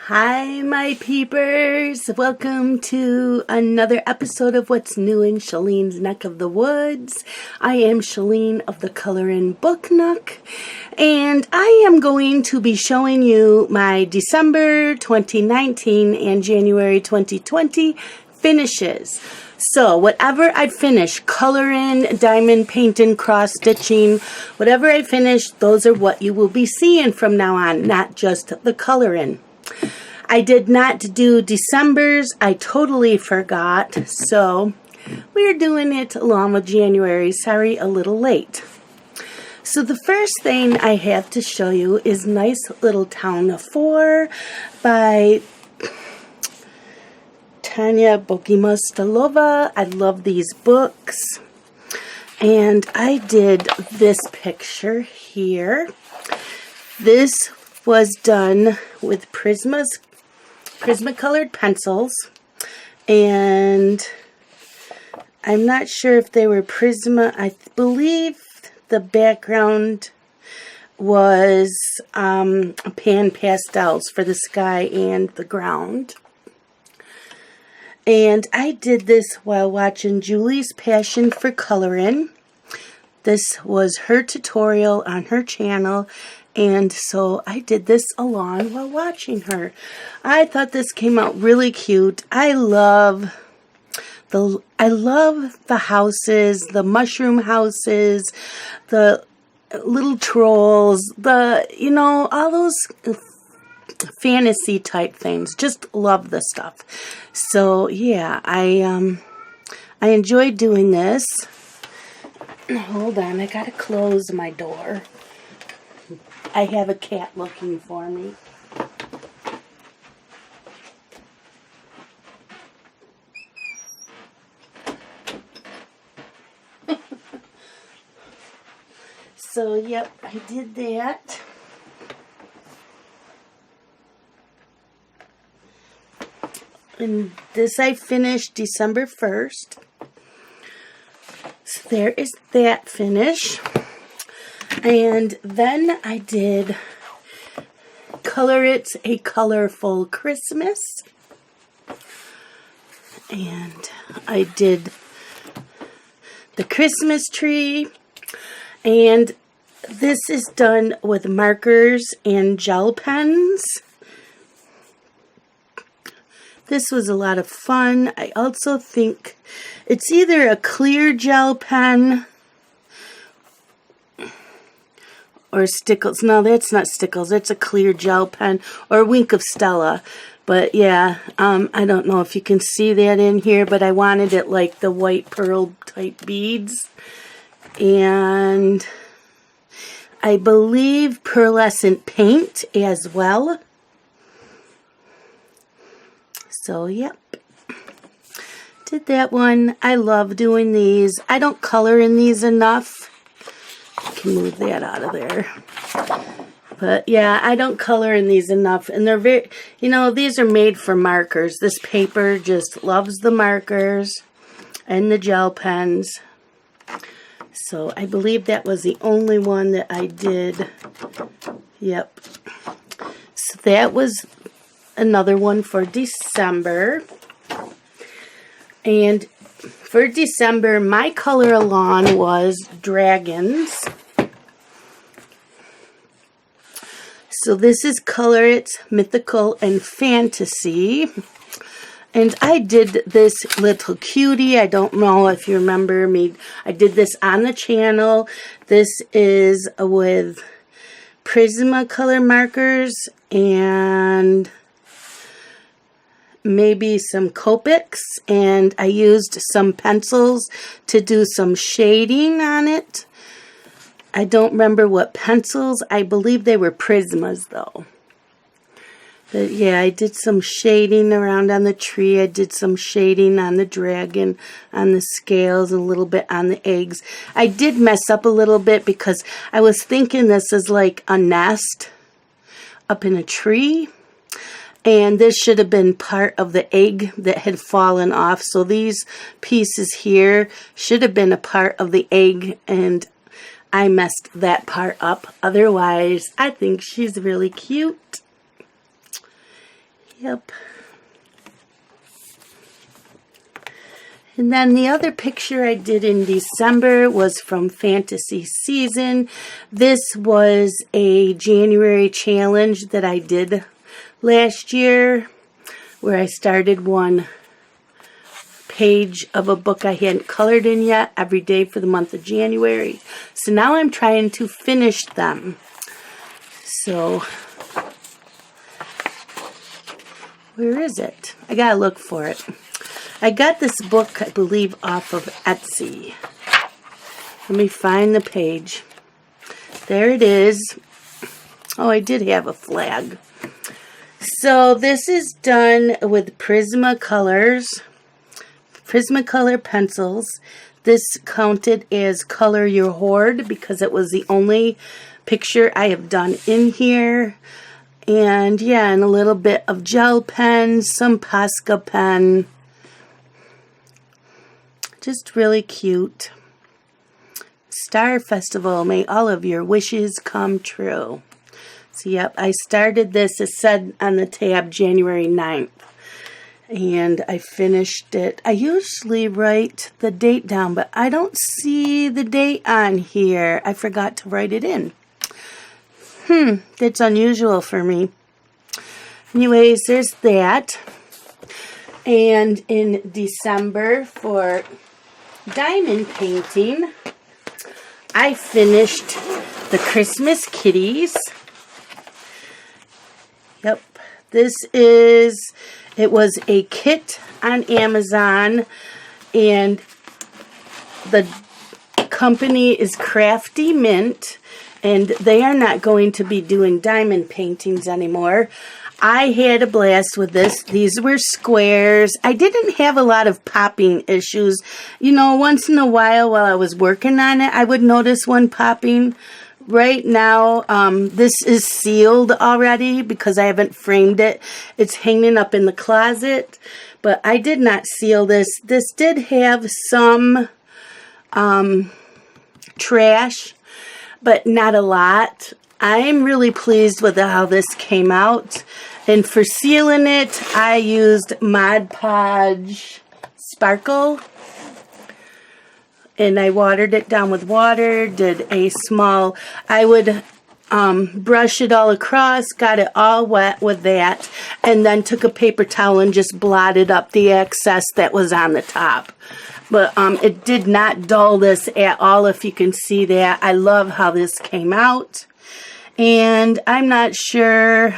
Hi, my peepers. Welcome to another episode of What's New in Shalene's Neck of the Woods. I am Shalene of the Colorin' Book Nook, and I am going to be showing you my December 2019 and January 2020 finishes. So whatever I finish, coloring, diamond painting, cross-stitching, whatever I finish, those are what you will be seeing from now on, not just the coloring. I did not do December's. I totally forgot. So we're doing it along with January. Sorry, a little late. So the first thing I have to show you is Nice Little Town of 4 by Tanya Bogimostalova. I love these books. And I did this picture here. This was done with Prismacolor pencils, and I'm not sure if they were Prisma. I believe the background was pan pastels for the sky and the ground. And I did this while watching Julie's Passion for Coloring. This was her tutorial on her channel, and so I did this along while watching her. I thought this came out really cute. I love the houses, the mushroom houses, the little trolls, all those fantasy type things. Just love the stuff. So yeah, I enjoyed doing this. Hold on, I gotta close my door. I have a cat looking for me. So, yep, I did that. And this I finished December 1st. So there is that finish. And then I did Color It a Colorful Christmas. And I did the Christmas tree. And this is done with markers and gel pens. This was a lot of fun. I also think it's either a clear gel pen or Stickles. No, that's not Stickles. That's a clear gel pen. Or Wink of Stella. But yeah, I don't know if you can see that in here, but I wanted it like the white pearl type beads. And I believe pearlescent paint as well. So, yep. Did that one. I love doing these. I don't color in these enough. I can move that out of there. But yeah, I don't color in these enough. And they're very, these are made for markers. This paper just loves the markers and the gel pens. So I believe that was the only one that I did. Yep. So that was another one for December. And for December, my color along was dragons. So this is Color It Mythical and Fantasy. And I did this little cutie. I don't know if you remember me. I did this on the channel. This is with Prismacolor markers and maybe some Copics, and I used some pencils to do some shading on it. I don't remember what pencils. I believe they were Prismas though. But yeah, I did some shading around on the tree. I did some shading on the dragon, on the scales, and a little bit on the eggs. I did mess up a little bit because I was thinking this is like a nest up in a tree. And this should have been part of the egg that had fallen off. So these pieces here should have been a part of the egg, and I messed that part up. Otherwise, I think she's really cute. Yep. And then the other picture I did in December was from Fantasy Season. This was a January challenge that I did last year, where I started one page of a book I hadn't colored in yet every day for the month of January. So now I'm trying to finish them. So, where is it? I gotta look for it. I got this book, I believe, off of Etsy. Let me find the page. There it is. Oh, I did have a flag. So this is done with Prismacolor pencils. This counted as Color Your Hoard because it was the only picture I have done in here. And yeah, and a little bit of gel pen, some Posca pen. Just really cute. Star Festival, may all of your wishes come true. So yep, I started this, it said on the tab January 9th. And I finished it. I usually write the date down, but I don't see the date on here. I forgot to write it in. That's unusual for me. Anyways, there's that. And in December for diamond painting, I finished the Christmas kitties. Yep, it was a kit on Amazon, and the company is Crafty Mint, and they are not going to be doing diamond paintings anymore. I had a blast with this. These were squares. I didn't have a lot of popping issues. You know, once in a while I was working on it, I would notice one popping. Right now, this is sealed already because I haven't framed it. It's hanging up in the closet, but I did not seal this. This did have some trash, but not a lot. I'm really pleased with how this came out. And for sealing it, I used Mod Podge Sparkle. And I watered it down with water, did a small, I would brush it all across, got it all wet with that, and then took a paper towel and just blotted up the excess that was on the top. But it did not dull this at all, if you can see that. I love how this came out. And I'm not sure,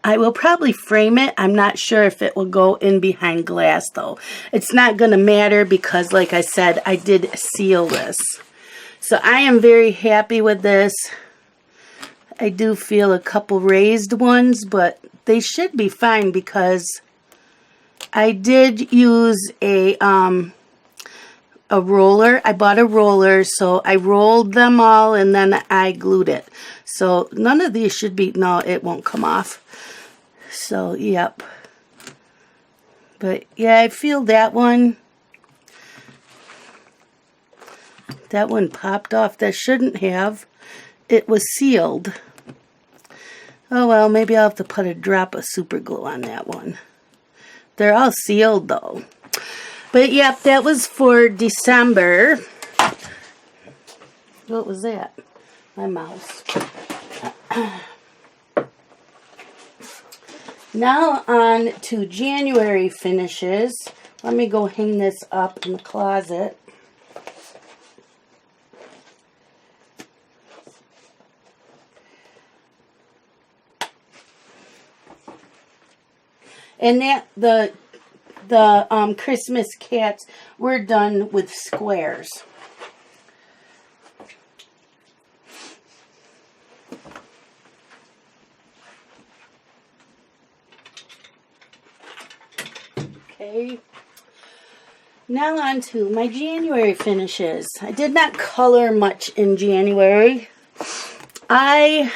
I will probably frame it. I'm not sure if it will go in behind glass though. It's not going to matter because, like I said, I did seal this. So I am very happy with this. I do feel a couple raised ones, but they should be fine because I did use a roller. I bought a roller, so I rolled them all and then I glued it. So none of these should be, no, it won't come off. So, yep. But yeah, I feel that one popped off. That shouldn't have. It was sealed. Oh well, maybe I'll have to put a drop of super glue on that one. They're all sealed though. But yep, that was for December. What was that? My mouse. Now on to January finishes. Let me go hang this up in the closet. And that the Christmas cats were done with squares. Okay. Now on to my January finishes. I did not color much in January. I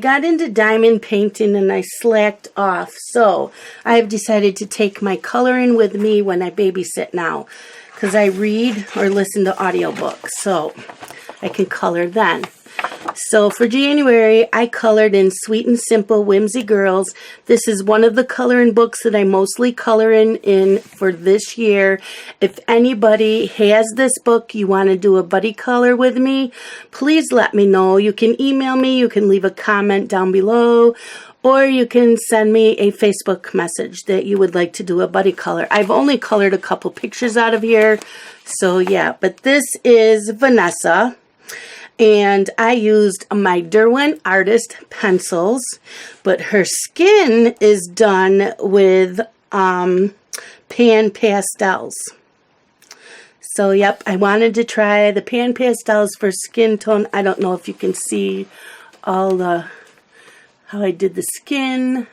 got into diamond painting and I slacked off. So I have decided to take my coloring with me when I babysit now, because I read or listen to audiobooks, so I can color then. So for January, I colored in Sweet and Simple Whimsy Girls. This is one of the coloring books that I mostly color in for this year. If anybody has this book, you want to do a buddy color with me, please let me know. You can email me, you can leave a comment down below, or you can send me a Facebook message that you would like to do a buddy color. I've only colored a couple pictures out of here, so yeah. But this is Vanessa. And I used my Derwent Artist pencils, but her skin is done with pan pastels. So yep, I wanted to try the pan pastels for skin tone. I don't know if you can see all the how I did the skin.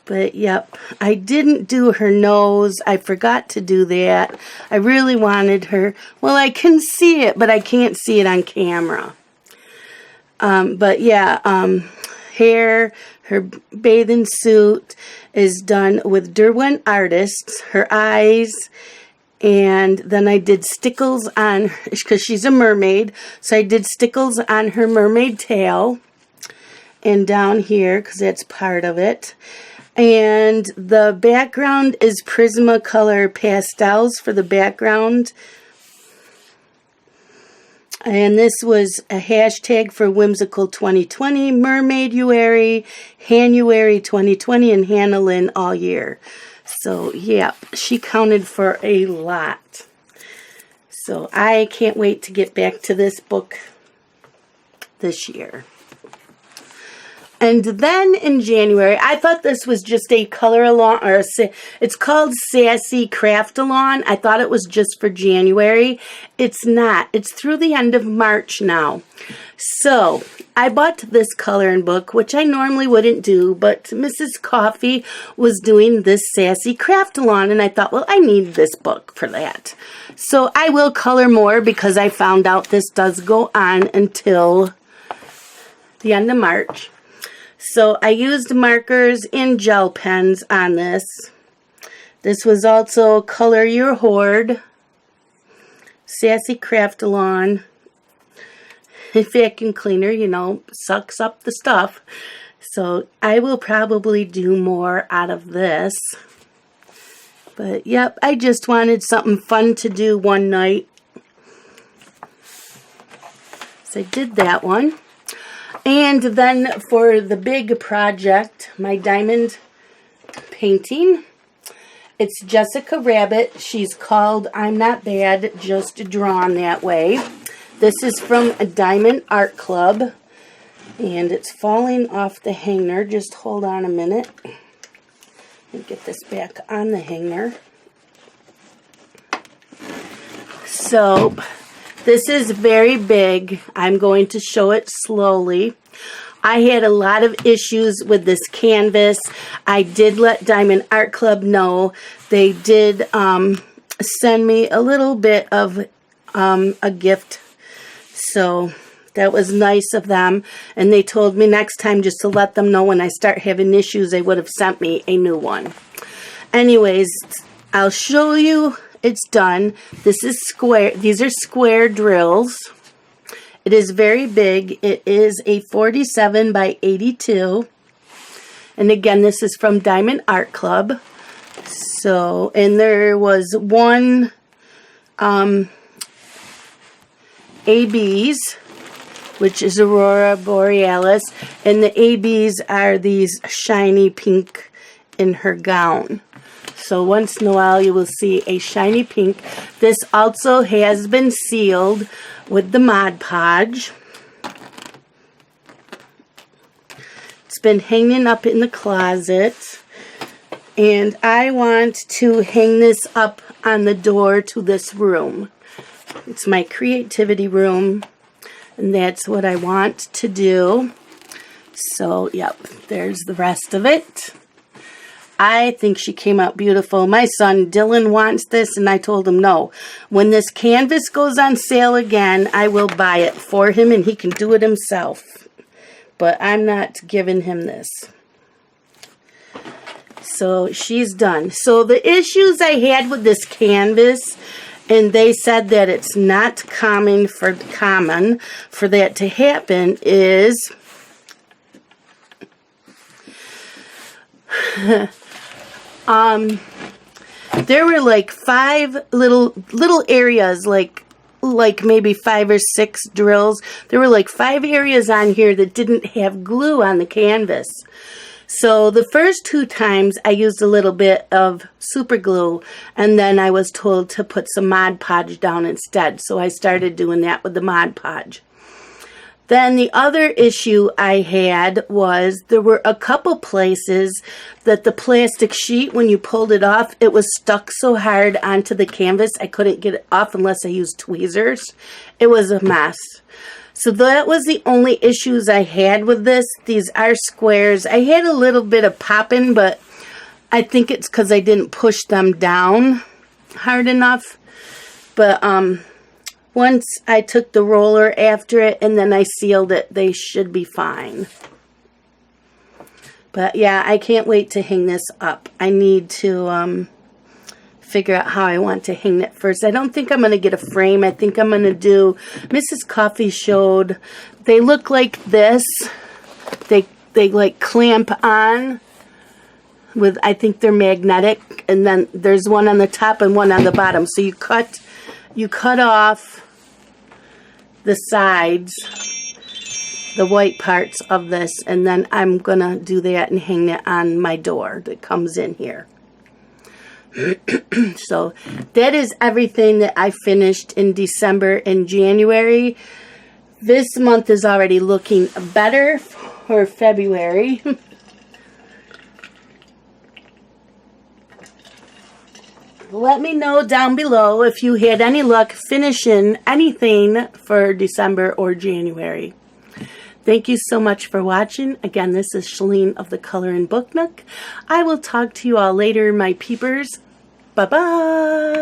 But yep, I didn't do her nose. I forgot to do that. I really wanted her. Well, I can see it, but I can't see it on camera. But yeah, hair, her bathing suit is done with Derwent Artists. Her eyes, and then I did stickles on, because she's a mermaid, so I did stickles on her mermaid tail. And down here, because that's part of it. And the background is Prismacolor pastels for the background. And this was a hashtag for Whimsical 2020, Mermaiduary, Hanuary 2020, and Hannah Lynn all year. So, yeah, she counted for a lot. So, I can't wait to get back to this book this year. And then in January, I thought this was just a color along, or it's called Sassy Craft Along. I thought it was just for January. It's not. It's through the end of March now. So I bought this coloring book, which I normally wouldn't do, but Mrs. Coffee was doing this Sassy Craft Along, and I thought, well, I need this book for that. So I will color more because I found out this does go on until the end of March. So I used markers and gel pens on this. This was also Color Your Hoard, Sassy Craft Along. Vacuum cleaner, you know, sucks up the stuff. So I will probably do more out of this. But yep, I just wanted something fun to do one night. So I did that one. And then for the big project, my diamond painting, it's Jessica Rabbit. She's called I'm Not Bad, Just Drawn That Way. This is from a Diamond Art Club, and it's falling off the hanger. Just hold on a minute. Let me get this back on the hanger. So this is very big. I'm going to show it slowly. I had a lot of issues with this canvas. I did let Diamond Art Club know. They did send me a little bit of a gift. So that was nice of them. And they told me next time just to let them know when I start having issues, they would have sent me a new one. Anyways, I'll show you. It's done. This is square. These are square drills. It is very big. It is a 47 by 82. And again, this is from Diamond Art Club. So, and there was one ABs, which is Aurora Borealis. And the ABs are these shiny pink in her gown. So once in a while you will see a shiny pink. This also has been sealed with the Mod Podge. It's been hanging up in the closet. And I want to hang this up on the door to this room. It's my creativity room. And that's what I want to do. So, yep, there's the rest of it. I think she came out beautiful. My son Dylan wants this, and I told him no. When this canvas goes on sale again, I will buy it for him, and he can do it himself. But I'm not giving him this. So she's done. So the issues I had with this canvas, and they said that it's not common for that to happen is there were like 5 little areas, like maybe 5 or 6 drills. There were like 5 areas on here that didn't have glue on the canvas. So the first 2 times I used a little bit of super glue, and then I was told to put some Mod Podge down instead. So I started doing that with the Mod Podge. Then the other issue I had was there were a couple places that the plastic sheet, when you pulled it off, it was stuck so hard onto the canvas I couldn't get it off unless I used tweezers. It was a mess. So that was the only issues I had with this. These are squares. I had a little bit of popping, but I think it's because I didn't push them down hard enough. But once I took the roller after it and then I sealed it, they should be fine. But yeah, I can't wait to hang this up. I need to figure out how I want to hang it first. I don't think I'm going to get a frame. I think I'm going to do, Mrs. Coffee showed, they look like this. They like clamp on with, I think they're magnetic, and then there's one on the top and one on the bottom. So you cut off the sides, the white parts of this, and then I'm gonna do that and hang it on my door that comes in here. So that is everything that I finished in December and January. This month is already looking better for February. Let me know down below if you had any luck finishing anything for December or January. Thank you so much for watching. Again, this is Shalene of the Color and Book Nook. I will talk to you all later, my peepers. Bye-bye.